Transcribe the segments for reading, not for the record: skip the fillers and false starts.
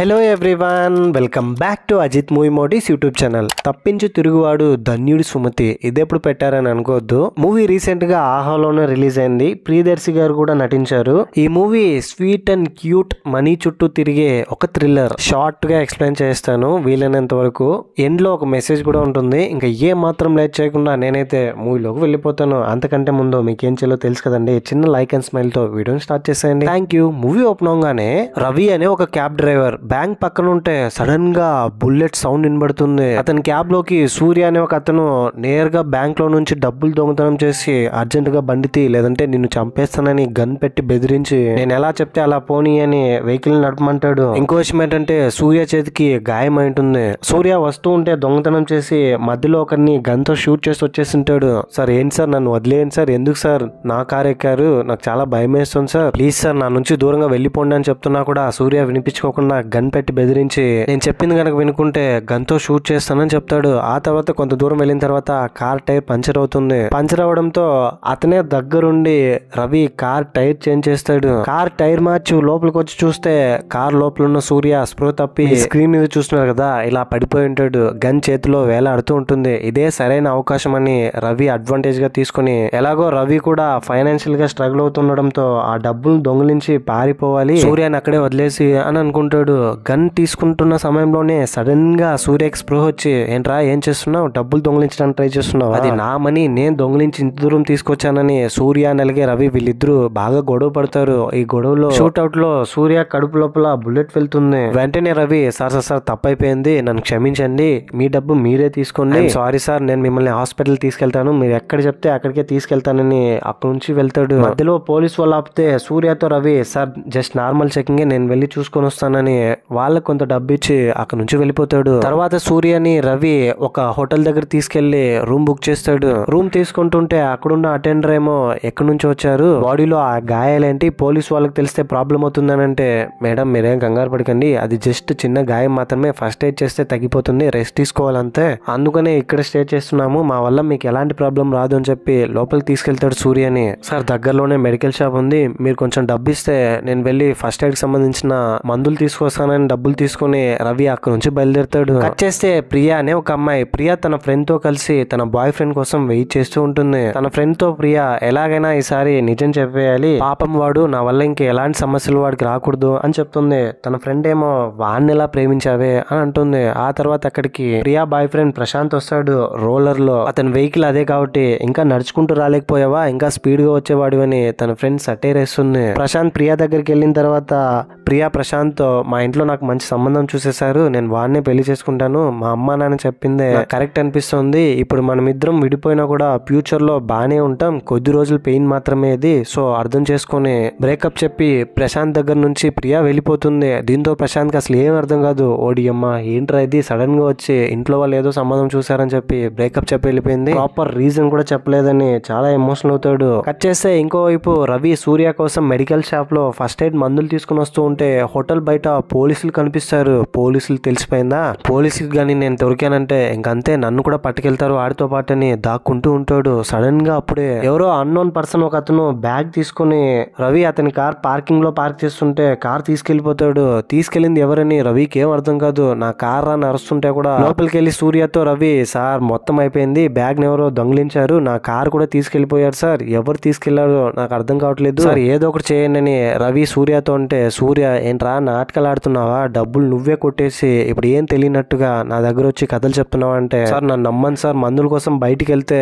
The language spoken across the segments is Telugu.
Hello everyone, welcome back to Ajith movie మోడీస్ యూట్యూబ్ ఛానల్. తప్పించు తిరుగువాడు ధన్యుడి సుమతి ఇదెప్పుడు పెట్టారని అనుకోవద్దు. మూవీ రీసెంట్ గా ఆహాలోనే రిలీజ్ అయింది. ప్రియదర్శి గారు కూడా నటించారు. ఈ movie sweet and cute money చుట్టూ తిరిగే ఒక థ్రిల్లర్. షార్ట్ గా ఎక్స్ప్లెయిన్ చేస్తాను వీలైనంత వరకు. ఎండ్ లో ఒక మెసేజ్ కూడా ఉంటుంది. ఇంకా ఏ మాత్రం లేట్ చేయకుండా నేనైతే మూవీలోకి వెళ్ళిపోతాను. అంతకంటే ముందు మీకేం చేయాలో తెలుసు కదండి. చిన్న లైక్ అండ్ స్మైల్ తో వీడియోని స్టార్ట్ చేసేయండి. Thank you. మూవీ ఓపెన్ అవగానే రవి అనే ఒక క్యాబ్ డ్రైవర్ బ్యాంక్ పక్కన ఉంటే సడన్ గా బుల్లెట్ సౌండ్ వినబడుతుంది. అతని క్యాబ్ లోకి సూర్య అనే ఒక అతను నేరుగా బ్యాంక్ లో నుంచి డబ్బులు దొంగతనం చేసి అర్జెంట్ గా బండితి లేదంటే నిన్ను చంపేస్తానని గన్ పెట్టి బెదిరించి నేను ఎలా చెప్తే అలా పోనీ అని వెహికల్ నడపమంటాడు. ఇంకో విషయం ఏంటంటే సూర్య చేతికి గాయం అయి ఉంటుంది. సూర్య వస్తూ ఉంటే దొంగతనం చేసి మధ్యలో ఒకరిని గన్ తో షూట్ చేసి వచ్చేసింటాడు. సార్ ఏంటి సార్ నన్ను వదిలేయండి సార్, ఎందుకు సార్ నా కార్ ఎక్కారు, నాకు చాలా భయం వేస్తుంది సార్, ప్లీజ్ సార్ నా నుంచి దూరంగా వెళ్ళిపోండి అని చెప్తున్నా కూడా సూర్య వినిపించుకోకుండా గన్ పెట్టి బెదిరించి నేను చెప్పింది కనుక వినుకుంటే గన్ తో షూట్ చేస్తానని చెప్తాడు. ఆ తర్వాత కొంత దూరం వెళ్ళిన తర్వాత కార్ టైర్ పంచర్ అవుతుంది. పంచర్ అవడంతో అతనే దగ్గరుండి రవి కార్ టైర్ చేంజ్ చేస్తాడు. కార్ టైర్ మార్చి లోపలికి వచ్చి చూస్తే కార్ లోపల ఉన్న సూర్య స్పృహ తప్పి స్క్రీన్ మీద చూస్తున్నారు కదా ఇలా పడిపోయి ఉంటాడు. గన్ చేతిలో వేలాడుతూ ఉంటుంది. ఇదే సరైన అవకాశం అని రవి అడ్వాంటేజ్ గా తీసుకుని ఎలాగో రవి కూడా ఫైనాన్షియల్ గా స్ట్రగుల్ అవుతుండడంతో ఆ డబ్బులు దొంగిలించి పారిపోవాలి, సూర్యని అక్కడే వదిలేసి అని అనుకుంటాడు. గన్ తీసుకుంటున్న సమయంలోనే సడన్ గా సూర్యకి స్పృహ వచ్చి ఏంట్రా ఏం చేస్తున్నావు, డబ్బులు దొంగిలించడానికి ట్రై చేస్తున్నావు, అది నా మనీ నేను దొంగిలించి ఇంత దూరం తీసుకొచ్చానని సూర్య నలిగే రవి వీళ్ళిద్దరూ బాగా గొడవ పడతారు. ఈ గొడవలో షూట్అవుట్ లో సూర్య కడుపు లోపల బుల్లెట్ వెళ్తుంది. వెంటనే రవి సార్ తప్పైపోయింది, నన్ను క్షమించండి, మీ డబ్బు మీరే తీసుకోండి, సారీ సార్ నేను మిమ్మల్ని హాస్పిటల్ తీసుకెళ్తాను, మీరు ఎక్కడ చెప్తే అక్కడికే తీసుకెళ్తానని అక్కడి నుంచి వెళ్తాడు. మధ్యలో పోలీస్ వాళ్ళు ఆపితే సూర్యతో Ravi sir just normal checking నేను వెళ్ళి చూసుకొని వస్తానని వాళ్ళకి కొంత డబ్బు ఇచ్చి అక్కడ నుంచి వెళ్ళిపోతాడు. తర్వాత సూర్యని రవి ఒక హోటల్ దగ్గర తీసుకెళ్లి రూమ్ బుక్ చేస్తాడు. రూమ్ తీసుకుంటుంటే అక్కడున్న అటెండర్ ఏమో ఎక్కడి నుంచి వచ్చారు, బాడీలో ఆ గాయాలేంటి, పోలీస్ వాళ్ళకి తెలిస్తే ప్రాబ్లం అవుతుందని అంటే మేడం మీరేం కంగారు పడకండి, అది జస్ట్ చిన్న గాయం మాత్రమే, ఫస్ట్ ఎయిడ్ చేస్తే తగ్గిపోతుంది, రెస్ట్ తీసుకోవాలంతే, అందుకనే ఇక్కడ స్టే చేస్తున్నాము, మా వల్ల మీకు ఎలాంటి ప్రాబ్లం రాదు అని చెప్పి లోపలికి తీసుకెళ్తాడు సూర్యని. సార్ దగ్గరలోనే మెడికల్ షాప్ ఉంది, మీరు కొంచెం డబ్బు ఇస్తే నేను వెళ్ళి ఫస్ట్ ఎయిడ్ కి సంబంధించిన మందులు తీసుకొస్తానని డబ్బులు తీసుకుని రవి అక్కడ నుంచి బయలుదేరుతాడు. కట్ చేస్తే ప్రియా అనే ఒక అమ్మాయి, ప్రియా తన ఫ్రెండ్ తో కలిసి తన బాయ్ ఫ్రెండ్ కోసం వెయిట్ చేస్తూ ఉంటుంది. తన ఫ్రెండ్ తో ప్రియా ఎలాగైనా ఈసారి నిజం చెప్పేయాలి, పాపం వాడు నా వల్ల ఇంకా ఎలాంటి సమస్యలు వాడికి రాకూడదు అని చెప్తుంది. తన ఫ్రెండ్ ఏమో వాడిని ఎలా ప్రేమించావే అని అంటుంది. ఆ తర్వాత అక్కడికి ప్రియా బాయ్ ఫ్రెండ్ ప్రశాంత్ వస్తాడు రోలర్ లో. అతని వెహికల్ అదే కాబట్టి ఇంకా నడుచుకుంటూ రాలేకపోయావా, ఇంకా స్పీడ్ గా వచ్చేవాడు అని తన ఫ్రెండ్ సటేరేస్తుంది. ప్రశాంత్ ప్రియా దగ్గరికి వెళ్ళిన తర్వాత ప్రియా ప్రశాంత్ మా ఇంట్లో నాకు మంచి సంబంధం చూసేశారు, నేను వాడినే పెళ్లి చేసుకుంటాను, మా అమ్మ నాన్న చెప్పిందే కరెక్ట్ అనిపిస్తుంది, ఇప్పుడు మనం ఇద్దరం విడిపోయినా కూడా ఫ్యూచర్ లో బానే ఉంటాం, కొద్ది రోజులు పెయిన్ మాత్రమే ఇది, సో అర్థం చేసుకుని బ్రేకప్ చెప్పి ప్రశాంత్ దగ్గర నుంచి ప్రియా వెళ్ళిపోతుంది. దీంతో ప్రశాంత్ కి అసలు ఏం అర్థం కాదు, ఓడి అమ్మ ఏంట్రా ఇది సడన్ గా వచ్చి ఇంట్లో వాళ్ళు ఏదో సంబంధం చూసారని చెప్పి బ్రేకప్ చెప్పి వెళ్ళిపోయింది, ప్రాపర్ రీజన్ కూడా చెప్పలేదని చాలా ఎమోషనల్ అవుతాడు. కట్ చేస్తే ఇంకోవైపు రవి సూర్య కోసం మెడికల్ షాప్ లో ఫస్ట్ ఎయిడ్ మందులు తీసుకుని వస్తూ ఉంటే హోటల్ బయట పోలీసులు కనిపిస్తారు. పోలీసులు తెలిసిపోయిందా, పోలీసుకి గానీ నేను దొరికానంటే ఇంకంతే నన్ను కూడా పట్టుకెళ్తారు వాడితో పాటు అని దాక్కుంటూ ఉంటాడు. సడన్ గా అప్పుడే ఎవరో అన్నోన్ పర్సన్ ఒక అతను బ్యాగ్ తీసుకుని రవి అతని కార్ పార్కింగ్ లో పార్క్ చేస్తుంటే కార్ తీసుకెళ్లిపోతాడు. తీసుకెళ్లింది ఎవరని రవికి ఏం అర్థం కాదు. నా కార్ అని అరుస్తుంటే కూడా లోపలికి వెళ్ళి సూర్యతో రవి సార్ మొత్తం అయిపోయింది, బ్యాగ్ ఎవరో దొంగిలించారు, నా కార్ కూడా తీసుకెళ్లిపోయారు సార్, ఎవరు తీసుకెళ్లారో నాకు అర్థం కావట్లేదు సార్, ఏదో ఒకటి చేయండి అని రవి సూర్యతో అంటే సూర్య ఏంట్రా నాటకాలు ఆడుతున్నావా, డబ్బులు నువ్వే కొట్టేసి ఇప్పుడు ఏం తెలియనట్టుగా నా దగ్గర వచ్చి కథలు చెప్తున్నావా అంటే సార్ నన్ను నమ్మండి సార్, మందుల కోసం బయటికి వెళ్తే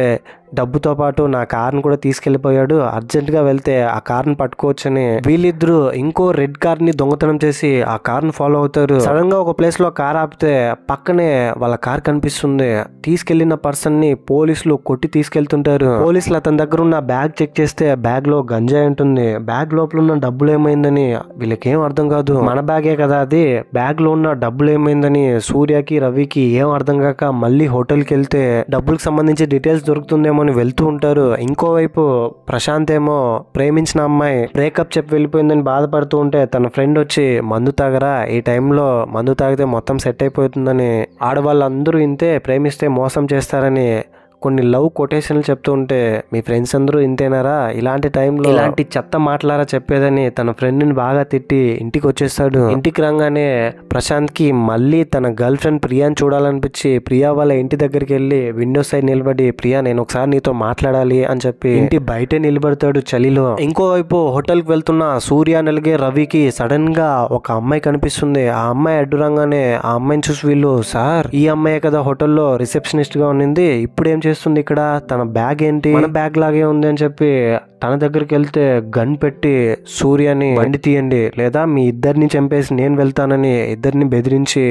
డబ్బుతో పాటు నా కార్ని కూడా తీసుకెళ్లిపోయాడు, అర్జెంట్ గా వెళ్తే ఆ కార్ని పట్టుకోవచ్చని వీళ్ళిద్దరూ ఇంకో రెడ్ కార్ ని దొంగతనం చేసి ఆ కార్ని ఫాలో అవుతారు. సడన్ గా ఒక ప్లేస్ లో కార్ ఆపితే పక్కనే వాళ్ళ కార్ కనిపిస్తుంది. తీసుకెళ్లిన పర్సన్ ని పోలీసులు కొట్టి తీసుకెళ్తుంటారు. పోలీసులు అతని దగ్గర ఉన్న బ్యాగ్ చెక్ చేస్తే బ్యాగ్ లో గంజాయి ఉంటుంది. బ్యాగ్ లోపల ఉన్న డబ్బులు ఏమైందని వీళ్ళకేం అర్థం కాదు, మన బ్యాగే కదా అది, బ్యాగ్ లో ఉన్న డబ్బులు ఏమైందని సూర్యకి రవికి ఏం అర్థం కాక మళ్ళీ హోటల్ కి వెళ్తే డబ్బులకు సంబంధించి డీటెయిల్స్ దొరుకుతుందేమో అని వెళ్తూ ఉంటారు. ఇంకోవైపు ప్రశాంత్ ఏమో ప్రేమించిన అమ్మాయి బ్రేకప్ చెప్పి వెళ్ళిపోయిందని బాధపడుతూ ఉంటే తన ఫ్రెండ్ వచ్చి మందు తాగరా, ఈ టైంలో మందు తాగితే మొత్తం సెట్ అయిపోతుందని, ఆడవాళ్ళందరూ ఇంతే ప్రేమిస్తే మోసం చేస్తారని కొన్ని లవ్ కొటేషన్లు చెప్తూ ఉంటే మీ ఫ్రెండ్స్ అందరూ ఇంతేనారా, ఇలాంటి టైంలో ఇలాంటి చెత్త మాటలారా చెప్పేదని తన ఫ్రెండ్ని బాగా తిట్టి ఇంటికి వచ్చేస్తాడు. ఇంటికి రాగానే ప్రశాంత్ కి మళ్ళీ తన గర్ల్ ఫ్రెండ్ ప్రియాని చూడాలనిపించి ప్రియా వాళ్ళ ఇంటి దగ్గరికి వెళ్ళి విండో సైడ్ నిలబడి, ప్రియా నేను ఒకసారి నీతో మాట్లాడాలి అని చెప్పి ఇంటి బయటే నిలబడతాడు చలిలో. ఇంకోవైపు హోటల్ కి వెళ్తున్న సూర్య అలాగే రవికి సడన్ గా ఒక అమ్మాయి కనిపిస్తుంది. ఆ అమ్మాయి అడ్డురంగానే ఆ అమ్మాయిని చూసి వీళ్ళు, సార్ ఈ అమ్మాయి కదా హోటల్లో రిసెప్షనిస్ట్ గా ఉన్నింది, ఇప్పుడు ఏం చేస్తుంది ఇక్కడ, తన బ్యాగ్ ఏంటి మన బ్యాగ్ లాగే ఉంది అని చెప్పి తన దగ్గరికి వెళ్తే గన్ పెట్టి సూర్యని బండి తీయండి లేదా మీ ఇద్దరిని చంపేసి నేను వెళ్తానని ఇద్దరిని బెదిరించి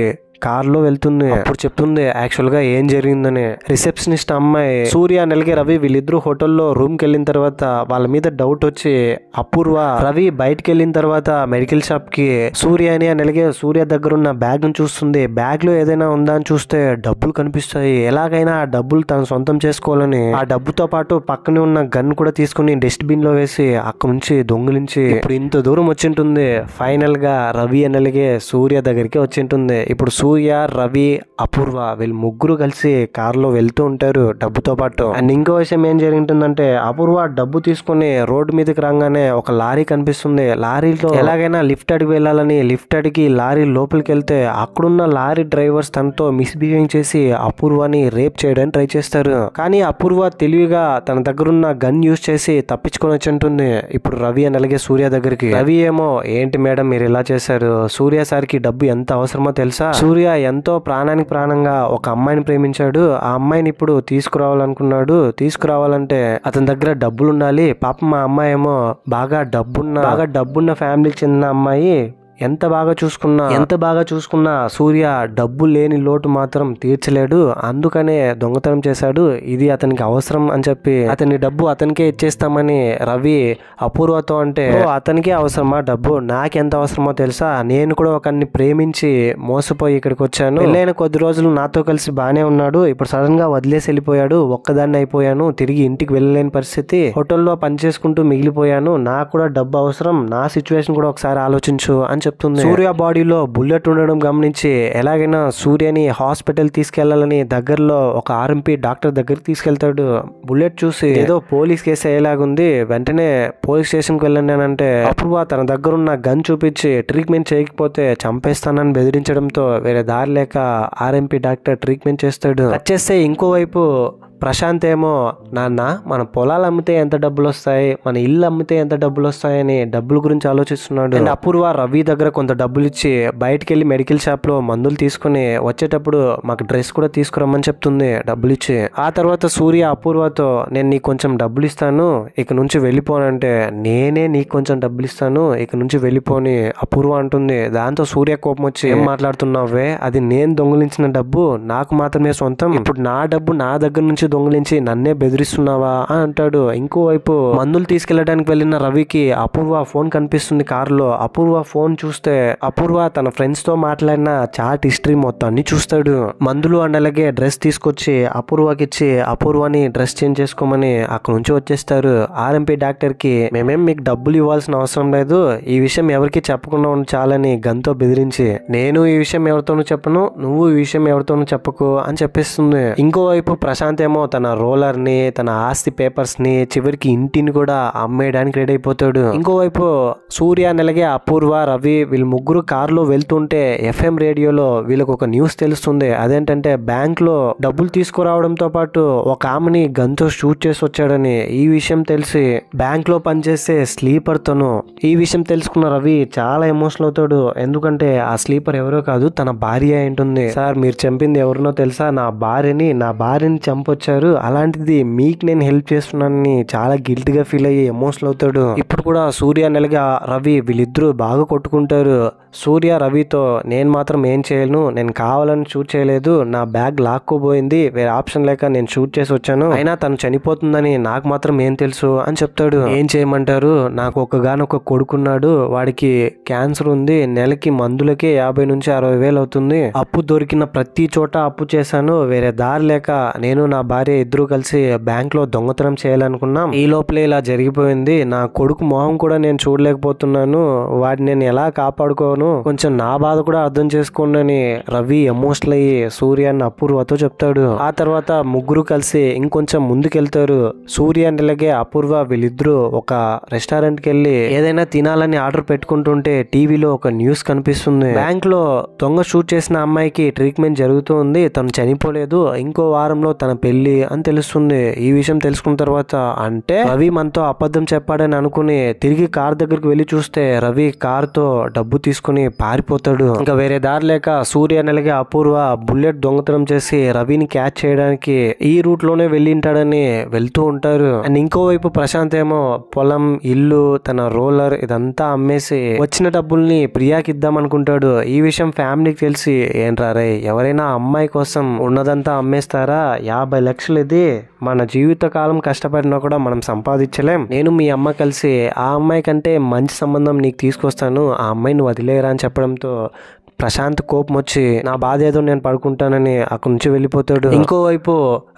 కార్లో వెళ్తుంది. అప్పుడు చెప్తుంది యాక్చువల్ గా ఏం జరిగిందని. రిసెప్షనిస్ట్ అమ్మాయి సూర్య అలాగే రవి వీళ్ళిద్దరు హోటల్లో రూమ్ కి వెళ్ళిన తర్వాత వాళ్ళ మీద డౌట్ వచ్చి అపూర్వ రవి బయటకు వెళ్ళిన తర్వాత మెడికల్ షాప్ కి సూర్యని అలాగే సూర్య దగ్గర ఉన్న బ్యాగ్ ను చూస్తుంది. బ్యాగ్ లో ఏదైనా ఉందా అని చూస్తే డబ్బులు కనిపిస్తాయి. ఎలాగైనా ఆ డబ్బులు తను సొంతం చేసుకోవాలని ఆ డబ్బుతో పాటు పక్కనే ఉన్న గన్ కూడా తీసుకుని డస్ట్బిన్ లో వేసి అక్కడ నుంచి దొంగిలించి ఇప్పుడు ఇంత దూరం వచ్చింటుంది. ఫైనల్ గా రవి అలాగే సూర్య దగ్గరికి వచ్చింటుంది. ఇప్పుడు సూర్య రవి అపూర్వ వీళ్ళు ముగ్గురు కలిసి కారులో వెళ్తూ ఉంటారు డబ్బుతో పాటు. అండ్ ఇంకో విషయం ఏం జరుగుతుందంటే అపూర్వ డబ్బు తీసుకుని రోడ్డు మీదకి రాగానే ఒక లారీ కనిపిస్తుంది. లారీలో ఎలాగైనా లిఫ్ట్ అడిగి వెళ్ళాలని లిఫ్ట్ అడిగి లారీ లోపలికి వెళ్తే అక్కడున్న లారీ డ్రైవర్స్ తనతో మిస్బిహేవ్ చేసి అపూర్వని రేప్ చేయడానికి ట్రై చేస్తారు. కానీ అపూర్వ తెలివిగా తన దగ్గరున్న గన్ యూజ్ చేసి తప్పించుకొని వచ్చి ఉంటుంది ఇప్పుడు రవి అని అలాగే సూర్య దగ్గరికి. రవి ఏమో ఏంటి మేడం మీరు ఇలా చేశారు, సూర్య సార్కి డబ్బు ఎంత అవసరమో తెలుసా, సూర్య ఎంతో ప్రాణానికి ప్రాణంగా ఒక అమ్మాయిని ప్రేమించాడు, ఆ అమ్మాయిని ఇప్పుడు తీసుకురావాలనుకున్నాడు, తీసుకురావాలంటే అతని దగ్గర డబ్బులు ఉండాలి, పాపం మా అమ్మాయి ఏమో బాగా డబ్బున్న ఫ్యామిలీకి చెందిన అమ్మాయి, ఎంత బాగా చూసుకున్నా సూర్య డబ్బు లేని లోటు మాత్రం తీర్చలేడు, అందుకనే దొంగతనం చేశాడు, ఇది అతనికి అవసరం అని చెప్పి అతని డబ్బు అతనికే ఇచ్చేస్తామని రవి అపూర్వతో అంటే అతనికే అవసరమా డబ్బు, నాకెంత అవసరమో తెలుసా, నేను కూడా ఒకరిని ప్రేమించి మోసపోయి ఇక్కడికి వచ్చాను, పెళ్ళైన కొద్ది రోజులు నాతో కలిసి బానే ఉన్నాడు, ఇప్పుడు సడన్ గా వదిలేసి వెళ్ళిపోయాడు, ఒక్కదాన్ని అయిపోయాను, తిరిగి ఇంటికి వెళ్ళలేని పరిస్థితి, హోటల్లో పనిచేసుకుంటూ మిగిలిపోయాను, నాకు కూడా డబ్బు అవసరం, నా సిచ్యువేషన్ కూడా ఒకసారి ఆలోచించు అని చెప్తుంది. సూర్య బాడీలో బుల్లెట్ ఉండడం గమనించి ఎలాగైనా సూర్యని హాస్పిటల్ తీసుకెళ్లాలని దగ్గరలో ఒక ఆర్ఎంపీ డాక్టర్ దగ్గరికి తీసుకెళ్తాడు. బుల్లెట్ చూసి ఏదో పోలీస్ కేసు అయ్యేలాగుంది, వెంటనే పోలీస్ స్టేషన్ కి వెళ్ళండి అని అంటే అపూర్వ తన దగ్గర ఉన్న గన్ చూపించి ట్రీట్మెంట్ చేయకపోతే చంపేస్తానని బెదిరించడంతో వేరే దారి లేక ఆర్ఎంపీ డాక్టర్ ట్రీట్మెంట్ చేస్తాడు. వచ్చేస్తే ఇంకోవైపు ప్రశాంత్ ఏమో నాన్న మన పొలాలు అమ్మితే ఎంత డబ్బులు వస్తాయి, మన ఇల్లు అమ్మితే ఎంత డబ్బులు వస్తాయని డబ్బుల గురించి ఆలోచిస్తున్నాడు. అండ్ అపూర్వ రవి దగ్గర కొంత డబ్బులు ఇచ్చి బయటకు వెళ్ళి మెడికల్ షాప్ లో మందులు తీసుకుని వచ్చేటప్పుడు మాకు డ్రెస్ కూడా తీసుకురమ్మని చెప్తుంది డబ్బులు ఇచ్చి. ఆ తర్వాత సూర్య అపూర్వతో నేను నీకు కొంచెం డబ్బులు ఇస్తాను ఇక నుంచి వెళ్ళిపోనంటే నేనే నీకు కొంచెం డబ్బులు ఇస్తాను ఇక నుంచి వెళ్ళిపోని అపూర్వ అంటుంది. దాంతో సూర్య కోపం వచ్చి ఏం మాట్లాడుతున్నావే, అది నేను దొంగిలించిన డబ్బు నాకు మాత్రమే సొంతం, ఇప్పుడు నా డబ్బు నా దగ్గర నుంచి దొంగిలించి నన్నే బెదిరిస్తున్నావా అని అంటాడు. ఇంకోవైపు మందులు తీసుకెళ్లడానికి వెళ్ళిన రవికి అపూర్వ ఫోన్ కనిపిస్తుంది కారులో. అపూర్వ ఫోన్ చూస్తే అపూర్వ తన ఫ్రెండ్స్ తో మాట్లాడిన చాట్ హిస్టరీ మొత్తాన్ని చూస్తాడు. మందులు అండ్ అలాగే డ్రెస్ తీసుకొచ్చి అపూర్వకి ఇచ్చి అపూర్వని డ్రెస్ చేంజ్ చేసుకోమని అక్కడ నుంచి వచ్చేస్తారు. ఆర్ఎంపీ డాక్టర్ కి మేమేం మీకు డబ్బులు ఇవ్వాల్సిన అవసరం లేదు, ఈ విషయం ఎవరికి చెప్పకుండా చాలని గన్తో బెదిరించి, నేను ఈ విషయం ఎవరితోనూ చెప్పను, నువ్వు ఈ విషయం ఎవరితోనూ చెప్పకు అని చెప్పేస్తుంది. ఇంకోవైపు ప్రశాంత్ ఏమో తన రోలర్ ని తన ఆస్తి పేపర్స్ ని చివరికి ఇంటిని కూడా అమ్మేయడానికి రెడీ అయిపోతాడు. ఇంకోవైపు సూర్య అలాగే అపూర్వ రవి వీళ్ళు ముగ్గురు కారులో వెళ్తుంటే ఎఫ్ఎం రేడియోలో వీళ్ళకి ఒక న్యూస్ తెలుస్తుంది. అదేంటంటే బ్యాంక్ లో డబ్బులు తీసుకురావడంతో పాటు ఒక ఆమెని గన్తో షూట్ చేసి వచ్చాడని. ఈ విషయం తెలిసి బ్యాంక్ లో పనిచేసే స్లీపర్ తోను ఈ విషయం తెలుసుకున్న రవి చాలా ఎమోషనల్ అవుతాడు. ఎందుకంటే ఆ స్లీపర్ ఎవరో కాదు తన భార్య ఉంటుంది. సార్ మీరు చంపింది ఎవరినో తెలుసా, నా భార్యని చంపొచ్చారు, అలాంటిది మీకు నేను హెల్ప్ చేస్తున్నానని చాలా గిల్ట్ గా ఫీల్ అయ్యి ఎమోషనల్ అవుతాడు. ఇప్పుడు కూడా సూర్య అలాగే రవి వీళ్ళిద్దరూ బాగా కొట్టుకుంటారు. సూర్య రవితో నేను మాత్రం ఏం చేయను, నేను కావాలని షూట్ చేయలేదు, నా బ్యాగ్ లాక్కోబోయింది, వేరే ఆప్షన్ లేక నేను షూట్ చేసి వచ్చాను, అయినా తను చనిపోతుందని నాకు మాత్రం ఏం తెలుసు అని చెప్తాడు. ఏం చేయమంటారు, నాకు ఒకగానొక కొడుకున్నాడు, వాడికి క్యాన్సర్ ఉంది, నెలకి మందులకే 50 నుంచి 60 వేలు అవుతుంది, అప్పు దొరికిన ప్రతి చోట అప్పు చేశాను, వేరే దారి లేక నేను నా భార్య ఇద్దరు కలిసి బ్యాంక్ లో దొంగతనం చేయాలనుకున్నాం. ఈ లోపలే ఇలా జరిగిపోయింది. నా కొడుకు మొహం కూడా నేను చూడలేకపోతున్నాను. వాడిని నేను ఎలా కాపాడుకోను, కొంచెం నా బాధ కూడా అర్థం చేసుకోండి అని రవి ఎమోషనల్ అయ్యి సూర్య అన్న అపూర్వతో చెప్తాడు. ఆ తర్వాత ముగ్గురు కలిసి ఇంకొంచెం ముందుకెళ్తారు. సూర్య అలాగే అపూర్వ వీళ్ళిద్దరూ ఒక రెస్టారెంట్ కి వెళ్ళి ఏదైనా తినాలని ఆర్డర్ పెట్టుకుంటుంటే టీవీలో ఒక న్యూస్ కనిపిస్తుంది. బ్యాంక్ లో దొంగ షూట్ చేసిన అమ్మాయికి ట్రీట్మెంట్ జరుగుతూ ఉంది, తను చనిపోలేదు, ఇంకో వారంలో తన పెళ్లి అని తెలుస్తుంది. ఈ విషయం తెలుసుకున్న తర్వాత అంటే రవి మనతో అబద్ధం చెప్పాడని అనుకుని తిరిగి కార్ దగ్గరికి వెళ్లి చూస్తే రవి కార్ తో డబ్బు తీసుకుని పారిపోతాడు. ఇంకా వేరే దారి లేక సూర్య అలాగే అపూర్వ బుల్లెట్ దొంగతనం చేసి రవిని క్యాచ్ చేయడానికి ఈ రూట్ లోనే వెళ్ళింటాడని వెళ్తూ ఉంటారు. అండ్ ఇంకోవైపు ప్రశాంత్ ఏమో పొలం, ఇల్లు, తన రోలర్ ఇదంతా అమ్మేసి వచ్చిన డబ్బుల్ని ప్రియాకి ఇద్దాం అనుకుంటాడు. ఈ విషయం ఫ్యామిలీకి తెలిసి ఏంట్రా రే, ఎవరైనా అమ్మాయి కోసం ఉన్నదంతా అమ్మేస్తారా? 50 లక్షలు ఇది మన జీవిత కాలం కష్టపడినా కూడా మనం సంపాదించలేం. నేను మీ అమ్మ కలిసి ఆ అమ్మాయి కంటే మంచి సంబంధం నీకు తీసుకొస్తాను, ఆ అమ్మాయిని వదిలేరా అని చెప్పడంతో ప్రశాంత్ కోపం వచ్చి నా బాధ ఏదో నేను పడుకుంటానని అక్కడి నుంచి వెళ్ళిపోతాడు. ఇంకోవైపు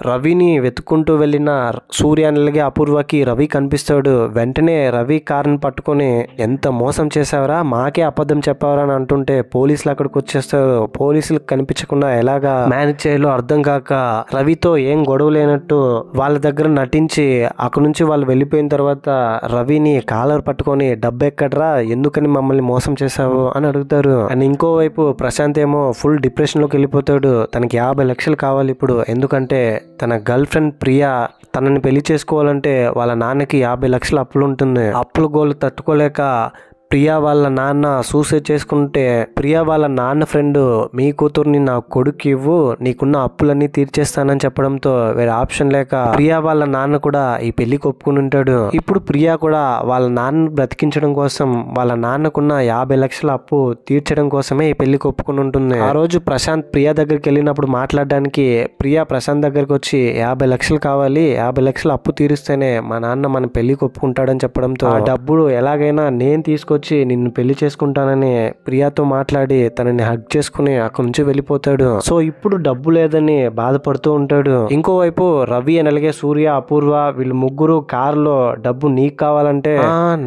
రవిని వెతుక్కుంటూ వెళ్ళిన సూర్య అలాగే అపూర్వకి రవి కనిపిస్తాడు. వెంటనే రవి కార్ని పట్టుకొని ఎంత మోసం చేసావరా, మాకే అబద్ధం చెప్పావరా అని అంటుంటే పోలీసులు అక్కడికి వచ్చేస్తారు. పోలీసులకు కనిపించకుండా ఎలాగా మేనేజ్ చేయాలో అర్థం కాక రవితో ఏం గొడవ లేనట్టు వాళ్ళ దగ్గర నటించి అక్కడి నుంచి వాళ్ళు వెళ్ళిపోయిన తర్వాత రవిని కాలర్ పట్టుకొని డబ్బు ఎక్కడరా, ఎందుకని మమ్మల్ని మోసం చేశావు అని అడుగుతారు. అండ్ ఇంకోవైపు ప్రశాంత్ ఏమో ఫుల్ డిప్రెషన్ లోకి వెళ్ళిపోతాడు. తనకి 50 లక్షలు కావాలి ఇప్పుడు. ఎందుకంటే తన గర్ల్ ఫ్రెండ్ ప్రియా తనని పెళ్లి చేసుకోవాలంటే వాళ్ళ నాన్నకి 50 లక్షల అప్పులు ఉంటుంది. అప్పుల గోలు తట్టుకోలేక ప్రియా వాళ్ళ నాన్న సూసైడ్ చేసుకుంటే ప్రియా వాళ్ళ నాన్న ఫ్రెండ్ మీ కూతుర్ని నా కొడుకు ఇవ్వు, నీకున్న అప్పులన్నీ తీర్చేస్తానని చెప్పడంతో వేరే ఆప్షన్ లేక ప్రియా వాళ్ళ నాన్న కూడా ఈ పెళ్లికి ఒప్పుకుని ఉంటాడు. ఇప్పుడు ప్రియా కూడా వాళ్ళ నాన్న బ్రతికించడం కోసం వాళ్ళ నాన్నకున్న 50 లక్షల అప్పు తీర్చడం కోసమే ఈ పెళ్లికి ఒప్పుకుని ఉంటుంది. ఆ రోజు ప్రశాంత్ ప్రియా దగ్గరికి వెళ్ళినప్పుడు మాట్లాడడానికి ప్రియా ప్రశాంత్ దగ్గరికి వచ్చి 50 లక్షలు కావాలి, 50 లక్షల అప్పు తీరిస్తేనే మా నాన్న మన పెళ్లికి ఒప్పుకుంటాడని చెప్పడంతో ఆ డబ్బులు ఎలాగైనా నేను తీసుకొచ్చి నిన్ను పెళ్లి చేసుకుంటానని ప్రియాతో మాట్లాడి తనని హగ్ చేసుకుని అక్కడి నుంచి వెళ్ళిపోతాడు. సో ఇప్పుడు డబ్బు లేదని బాధపడుతూ ఉంటాడు. ఇంకోవైపు రవి అలాగే సూర్య, అపూర్వ వీళ్ళు ముగ్గురు కారులో డబ్బు నీకు కావాలంటే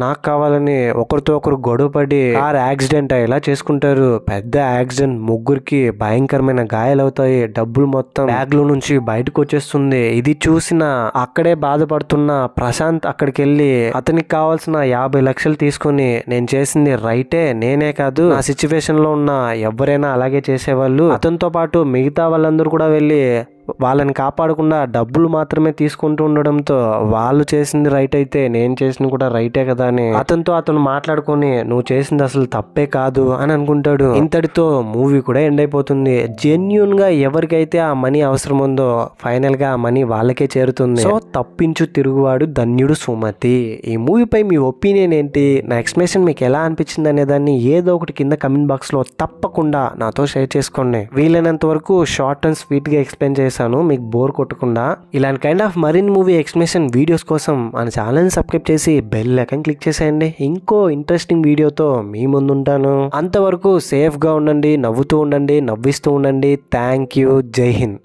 నాకు కావాలని ఒకరితో ఒకరు గొడవ పడి కార్ యాక్సిడెంట్ అయ్యేలా చేసుకుంటారు. పెద్ద యాక్సిడెంట్, ముగ్గురికి భయంకరమైన గాయాలవుతాయి. డబ్బులు మొత్తం బ్యాగ్ లో నుంచి బయటకు వచ్చేస్తుంది. ఇది చూసిన అక్కడే బాధపడుతున్న ప్రశాంత్ అక్కడికి వెళ్ళి అతనికి కావాల్సిన 50 లక్షలు తీసుకుని నేను చేసింది రైటే, నేనే కాదు ఆ సిచ్యువేషన్ లో ఉన్న ఎవరైనా అలాగే చేసేవాళ్ళు, అతనితో పాటు మిగతా వాళ్ళందరూ కూడా వెళ్ళి వాళ్ళని కాపాడకుండా డబ్బులు మాత్రమే తీసుకుంటూ ఉండడంతో వాళ్ళు చేసింది రైట్ అయితే నేను చేసింది కూడా రైటే కదా అని అతను మాట్లాడుకొని నువ్వు చేసింది అసలు తప్పే కాదు అని అనుకుంటాడు. ఇంతటితో మూవీ కూడా ఎండ్ అయిపోతుంది. జెన్యూన్ గా ఎవరికైతే ఆ మనీ అవసరం ఉందో ఫైనల్ గా ఆ మనీ వాళ్ళకే చేరుతుంది. సో తప్పించు తిరుగువాడు ధన్యుడు సుమతి. ఈ మూవీపై మీ ఒపీనియన్ ఏంటి, నా ఎక్స్ప్లెనేషన్ మీకు ఎలా అనిపించింది అనే దాన్ని ఏదో ఒకటి కింద కమెంట్ బాక్స్ లో తప్పకుండా నాతో షేర్ చేసుకోండి. వీలైనంత వరకు షార్ట్ అండ్ స్వీట్ గా ఎక్స్ప్లెయిన్ చేశాను, మీకు బోర్ కొట్టకుండా. ఇలాంటి కైండ్ ఆఫ్ మరిన్ని మూవీ ఎక్స్ప్లెనేషన్ వీడియోస్ కోసం మన ఛానల్ సబ్స్క్రైబ్ చేసి బెల్ ఐకాన్ క్లిక్ చేసేయండి. ఇంకో ఇంట్రెస్టింగ్ వీడియోతో మీ ముందుంటాను. అంతవరకు సేఫ్ గా ఉండండి, నవ్వుతూ ఉండండి, నవ్విస్తూ ఉండండి. Thank you. జై హింద్.